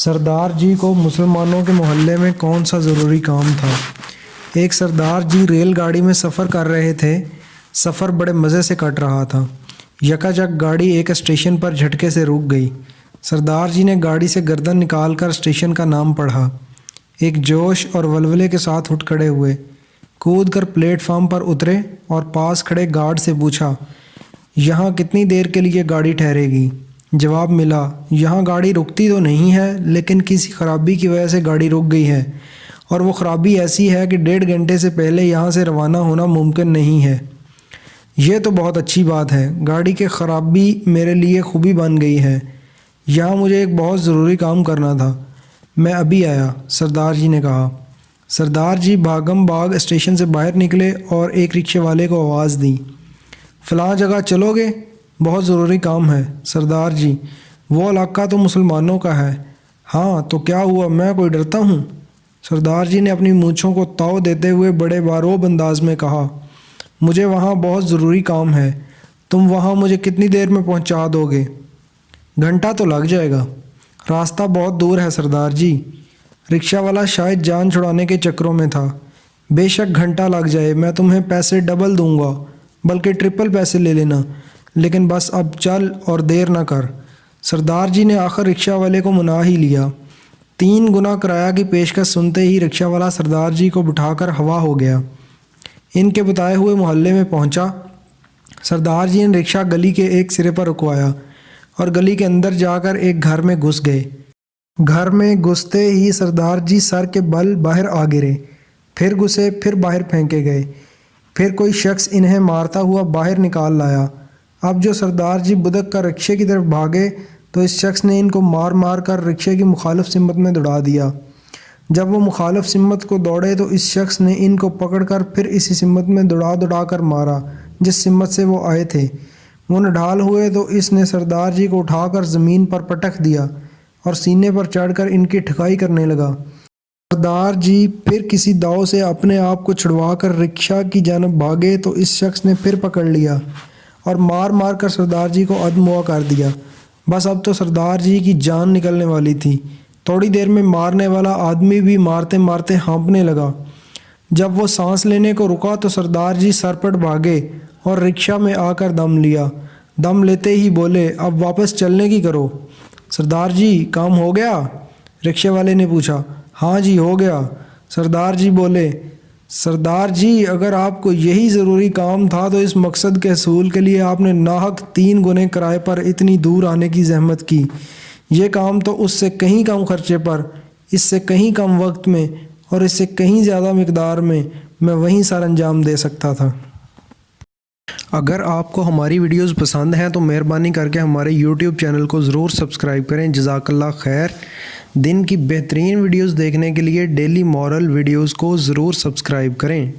सरदार जी को मुसलमानों के मोहल्ले में कौन सा ज़रूरी काम था। एक सरदार जी रेलगाड़ी में सफ़र कर रहे थे। सफ़र बड़े मज़े से कट रहा था। यकायक गाड़ी एक स्टेशन पर झटके से रुक गई। सरदार जी ने गाड़ी से गर्दन निकालकर स्टेशन का नाम पढ़ा। एक जोश और वल्वले के साथ उठ खड़े हुए, कूद कर प्लेटफार्म पर उतरे और पास खड़े गार्ड से पूछा, यहाँ कितनी देर के लिए गाड़ी ठहरेगी। जवाब मिला, यहाँ गाड़ी रुकती तो नहीं है, लेकिन किसी ख़राबी की वजह से गाड़ी रुक गई है और वो ख़राबी ऐसी है कि 1.5 घंटे से पहले यहाँ से रवाना होना मुमकिन नहीं है। ये तो बहुत अच्छी बात है, गाड़ी की ख़राबी मेरे लिए खूबी बन गई है। यहाँ मुझे एक बहुत ज़रूरी काम करना था, मैं अभी आया, सरदार जी ने कहा। सरदार जी भागम भाग स्टेशन से बाहर निकले और एक रिक्शे वाले को आवाज़ दी, फ़लाँ जगह चलोगे, बहुत ज़रूरी काम है। सरदार जी, वो इलाका तो मुसलमानों का है। हाँ तो क्या हुआ, मैं कोई डरता हूँ। सरदार जी ने अपनी मूँछों को ताव देते हुए बड़े बारोब अंदाज में कहा, मुझे वहाँ बहुत ज़रूरी काम है, तुम वहाँ मुझे कितनी देर में पहुँचा दोगे। घंटा तो लग जाएगा, रास्ता बहुत दूर है सरदार जी। रिक्शा वाला शायद जान छुड़ाने के चक्करों में था। बेशक घंटा लग जाए, मैं तुम्हें पैसे डबल दूंगा, बल्कि ट्रिपल पैसे ले लेना, लेकिन बस अब चल और देर ना कर। सरदार जी ने आखिर रिक्शा वाले को मना ही लिया। 3 गुना किराया की पेशकश सुनते ही रिक्शा वाला सरदार जी को बिठाकर हवा हो गया। इनके बताए हुए मोहल्ले में पहुंचा। सरदार जी ने रिक्शा गली के एक सिरे पर रुकवाया और गली के अंदर जाकर एक घर में घुस गए। घर में घुसते ही सरदार जी सर के बल बाहर आ गिरे, फिर घुसे, फिर बाहर फेंके गए। फिर कोई शख्स इन्हें मारता हुआ बाहर निकाल लाया। अब जो सरदार जी बुदक कर रिक्शे की तरफ भागे तो इस शख्स ने इनको मार मार कर रिक्शे की मुखालिफ सिमत में दौड़ा दिया। जब वो मुखालिफ सिमत को दौड़े तो इस शख्स ने इनको पकड़कर फिर इसी सिमत में दौड़ा दौड़ा कर मारा जिस सिमत से वो आए थे। वो निढाल हुए तो इसने सरदार जी को उठाकर ज़मीन पर पटक दिया और सीने पर चढ़कर इनकी ठिकाई करने लगा। सरदार जी फिर किसी दाव से अपने आप को छुड़वा कर रिक्शा की जानब भागे तो इस शख्स ने फिर पकड़ लिया और मार मार कर सरदार जी को अधमुआ कर दिया। बस अब तो सरदार जी की जान निकलने वाली थी। थोड़ी देर में मारने वाला आदमी भी मारते मारते हाँफने लगा। जब वो सांस लेने को रुका तो सरदार जी सरपट भागे और रिक्शा में आकर दम लिया। दम लेते ही बोले, अब वापस चलने की करो। सरदार जी, काम हो गया? रिक्शे वाले ने पूछा। हाँ जी, हो गया। सरदार जी बोले, सरदार जी, अगर आपको यही ज़रूरी काम था तो इस मकसद के हसूल के लिए आपने नाहक 3 गुने किराए पर इतनी दूर आने की जहमत की। ये काम तो उससे कहीं कम खर्चे पर, इससे कहीं कम वक्त में और इससे कहीं ज़्यादा मिकदार में मैं वहीं सर अंजाम दे सकता था। अगर आपको हमारी वीडियोस पसंद हैं तो मेहरबानी करके हमारे YouTube चैनल को ज़रूर सब्सक्राइब करें। जज़ाकल्लाह खैर। दिन की बेहतरीन वीडियोस देखने के लिए डेली मॉरल वीडियोस को ज़रूर सब्सक्राइब करें।